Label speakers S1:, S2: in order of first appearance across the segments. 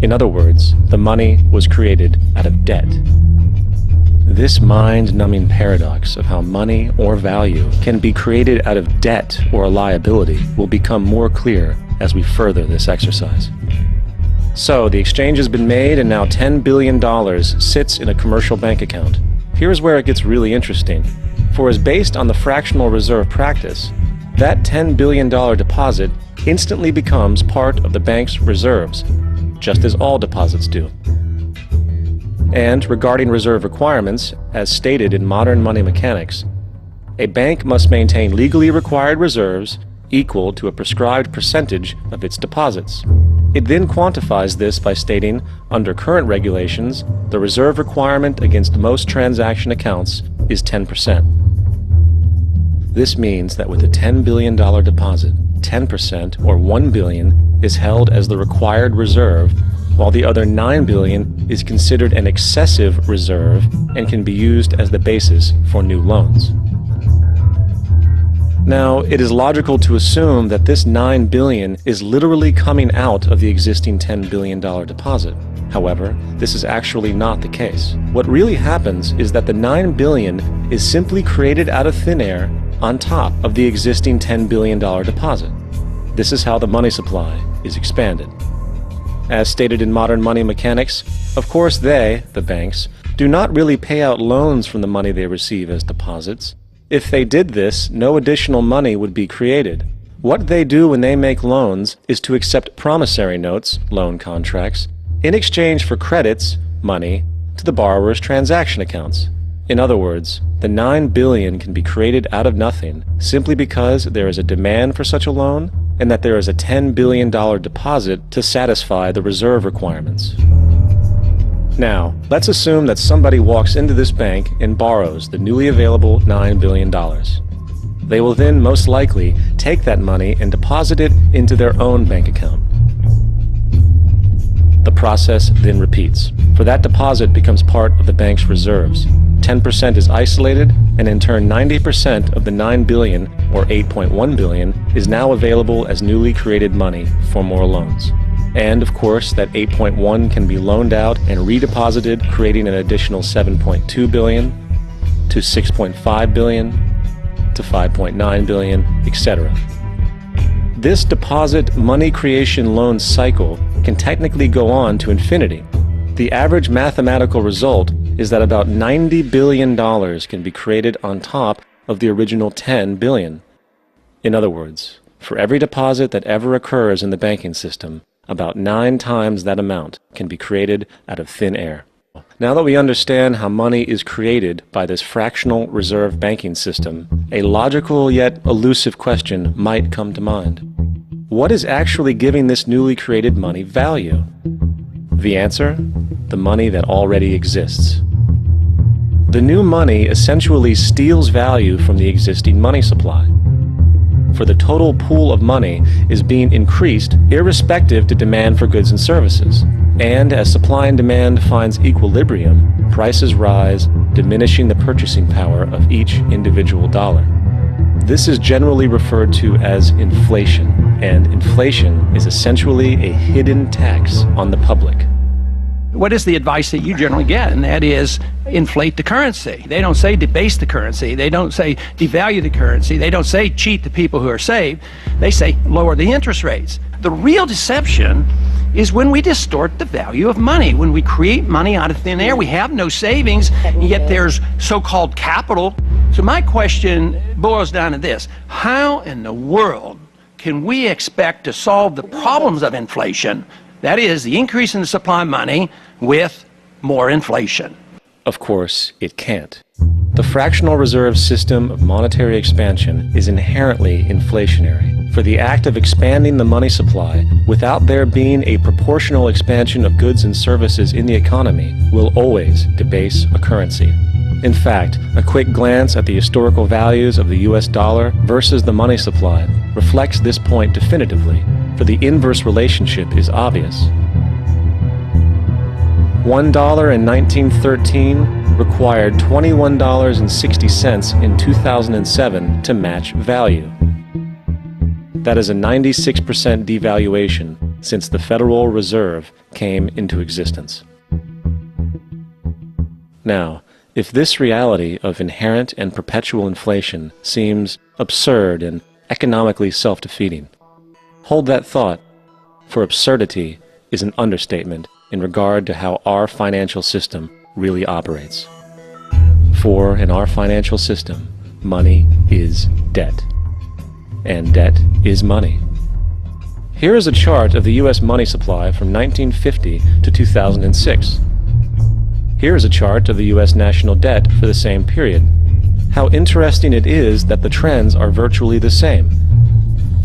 S1: In other words, the money was created out of debt. This mind-numbing paradox of how money or value can be created out of debt or a liability will become more clear as we further this exercise. So, the exchange has been made and now $10 billion sits in a commercial bank account. Here's where it gets really interesting. For as based on the fractional reserve practice, that $10 billion deposit instantly becomes part of the bank's reserves, just as all deposits do. And regarding reserve requirements, as stated in modern money mechanics, a bank must maintain legally required reserves equal to a prescribed percentage of its deposits. It then quantifies this by stating, under current regulations, the reserve requirement against most transaction accounts is 10%. This means that with a $10 billion deposit, 10% or $1 billion is held as the required reserve, while the other $9 billion is considered an excessive reserve and can be used as the basis for new loans. Now, it is logical to assume that this $9 billion is literally coming out of the existing $10 billion deposit. However, this is actually not the case. What really happens is that the $9 billion is simply created out of thin air on top of the existing $10 billion deposit. This is how the money supply is expanded. As stated in modern money mechanics, of course they, the banks, do not really pay out loans from the money they receive as deposits. If they did this, no additional money would be created. What they do when they make loans is to accept promissory notes, loan contracts, in exchange for credits, money, to the borrower's transaction accounts. In other words, the $9 billion can be created out of nothing simply because there is a demand for such a loan and that there is a $10 billion deposit to satisfy the reserve requirements. Now, let's assume that somebody walks into this bank and borrows the newly available $9 billion. They will then most likely take that money and deposit it into their own bank account. The process then repeats, for that deposit becomes part of the bank's reserves. 10% is isolated, and in turn 90% of the $9 billion, or $8.1 billion, is now available as newly created money for more loans. And of course, that 8.1 can be loaned out and redeposited, creating an additional 7.2 billion, to 6.5 billion, to 5.9 billion, etc. This deposit money creation loan cycle can technically go on to infinity. The average mathematical result is that about $90 billion can be created on top of the original $10 billion. In other words, for every deposit that ever occurs in the banking system, about 9 times that amount can be created out of thin air. Now that we understand how money is created by this fractional reserve banking system, a logical yet elusive question might come to mind. What is actually giving this newly created money value? The answer? The money that already exists. The new money essentially steals value from the existing money supply. For the total pool of money is being increased irrespective to demand for goods and services. And as supply and demand finds equilibrium, prices rise, diminishing the purchasing power of each individual dollar. This is generally referred to as inflation, and inflation is essentially a hidden tax on the public.
S2: What is the advice that you generally get? And that is inflate the currency. They don't say debase the currency. They don't say devalue the currency. They don't say cheat the people who are saved. They say lower the interest rates. The real deception is when we distort the value of money. When we create money out of thin air, we have no savings, and yet there's so-called capital. So my question boils down to this: how in the world can we expect to solve the problems of inflation, that is, the increase in the supply of money, with more inflation?
S1: Of course, it can't. The fractional reserve system of monetary expansion is inherently inflationary. For the act of expanding the money supply without there being a proportional expansion of goods and services in the economy will always debase a currency. In fact, a quick glance at the historical values of the US dollar versus the money supply reflects this point definitively, for the inverse relationship is obvious. $1 in 1913 required $21.60 in 2007 to match value. That is a 96% devaluation since the Federal Reserve came into existence. Now, if this reality of inherent and perpetual inflation seems absurd and economically self-defeating, hold that thought, for absurdity is an understatement in regard to how our financial system really operates. For in our financial system, money is debt, and debt is money. Here is a chart of the U.S. money supply from 1950 to 2006. Here is a chart of the U.S. national debt for the same period. How interesting it is that the trends are virtually the same.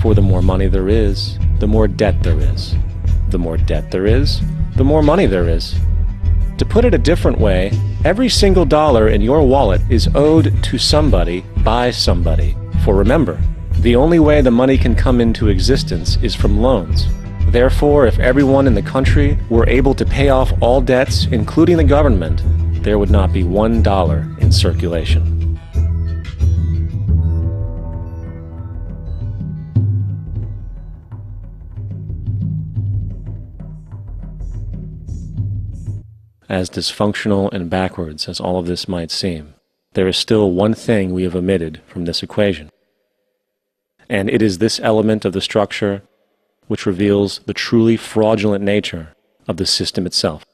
S1: For the more money there is, the more debt there is. The more debt there is, the more money there is. To put it a different way, every single dollar in your wallet is owed to somebody by somebody. For remember, the only way the money can come into existence is from loans. Therefore, if everyone in the country were able to pay off all debts, including the government, there would not be $1 in circulation. As dysfunctional and backwards as all of this might seem, there is still one thing we have omitted from this equation. And it is this element of the structure which reveals the truly fraudulent nature of the system itself: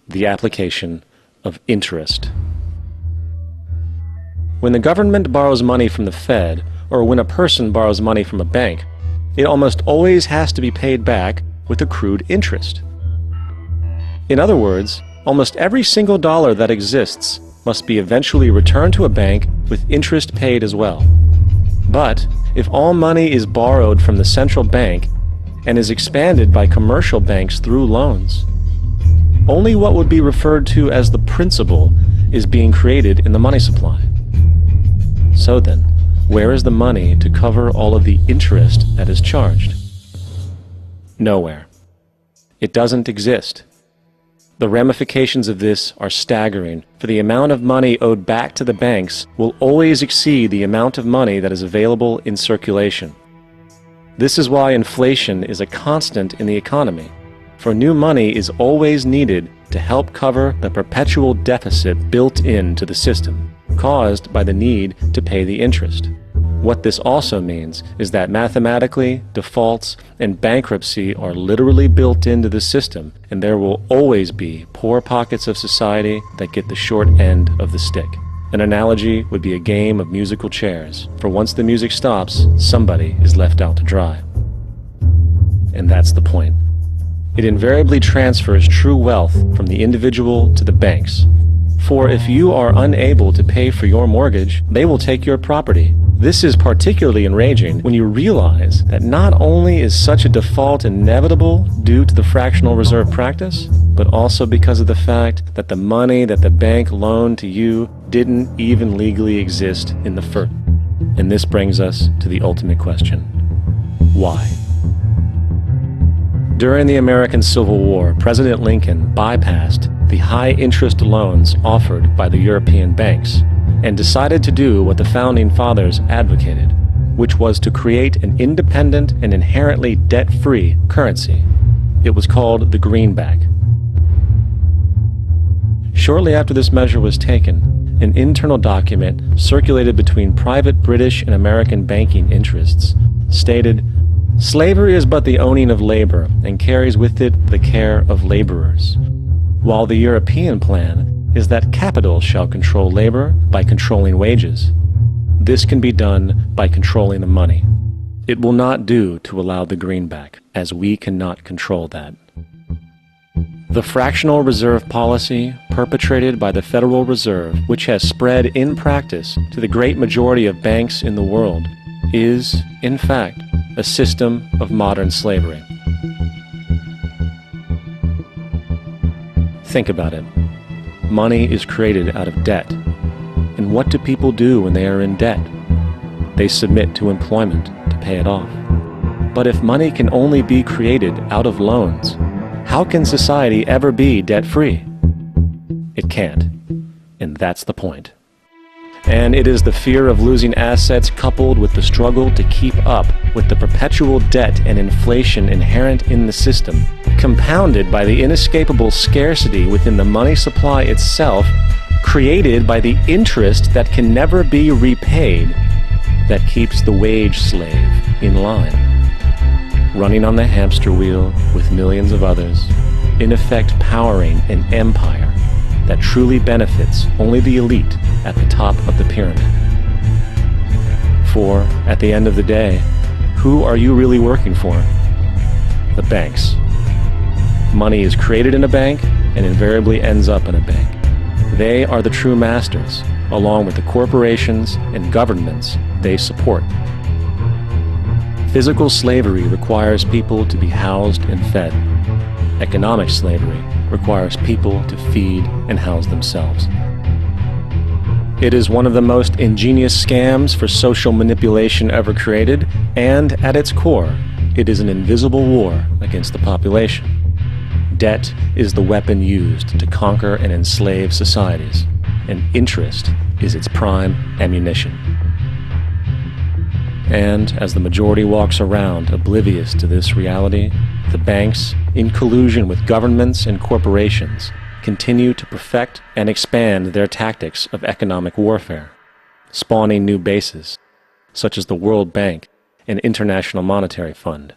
S1: the application of interest. When the government borrows money from the Fed, or when a person borrows money from a bank, it almost always has to be paid back with accrued interest. In other words, almost every single dollar that exists must be eventually returned to a bank with interest paid as well. But if all money is borrowed from the central bank and is expanded by commercial banks through loans, only what would be referred to as the principal is being created in the money supply. So then, where is the money to cover all of the interest that is charged? Nowhere. It doesn't exist. The ramifications of this are staggering, for the amount of money owed back to the banks will always exceed the amount of money that is available in circulation. This is why inflation is a constant in the economy, for new money is always needed to help cover the perpetual deficit built into the system, caused by the need to pay the interest. What this also means is that mathematically, defaults and bankruptcy are literally built into the system, and there will always be poor pockets of society that get the short end of the stick. An analogy would be a game of musical chairs, for once the music stops, somebody is left out to dry. And that's the point. It invariably transfers true wealth from the individual to the banks. For if you are unable to pay for your mortgage, they will take your property. This is particularly enraging when you realize that not only is such a default inevitable due to the fractional reserve practice, but also because of the fact that the money that the bank loaned to you didn't even legally exist in the first. And this brings us to the ultimate question: why? During the American Civil War, President Lincoln bypassed the high-interest loans offered by the European banks and decided to do what the Founding Fathers advocated, which was to create an independent and inherently debt-free currency. It was called the greenback. Shortly after this measure was taken, an internal document circulated between private British and American banking interests stated, "Slavery is but the owning of labor, and carries with it the care of laborers, while the European plan is that capital shall control labor by controlling wages. This can be done by controlling the money. It will not do to allow the greenback, as we cannot control that." The fractional reserve policy perpetrated by the Federal Reserve, which has spread in practice to the great majority of banks in the world, is, in fact, a system of modern slavery. Think about it. Money is created out of debt. And what do people do when they are in debt? They submit to employment to pay it off. But if money can only be created out of loans, how can society ever be debt-free? It can't. And that's the point. And it is the fear of losing assets coupled with the struggle to keep up with the perpetual debt and inflation inherent in the system, compounded by the inescapable scarcity within the money supply itself, created by the interest that can never be repaid, that keeps the wage slave in line, running on the hamster wheel with millions of others, in effect powering an empire that truly benefits only the elite at the top of the pyramid. For, at the end of the day, who are you really working for? The banks. Money is created in a bank and invariably ends up in a bank. They are the true masters, along with the corporations and governments they support. Physical slavery requires people to be housed and fed. Economic slavery requires people to feed and house themselves. It is one of the most ingenious scams for social manipulation ever created, and at its core, it is an invisible war against the population. Debt is the weapon used to conquer and enslave societies, and interest is its prime ammunition. And as the majority walks around oblivious to this reality, the banks, in collusion with governments and corporations, continue to perfect and expand their tactics of economic warfare, spawning new bases, such as the World Bank and International Monetary Fund.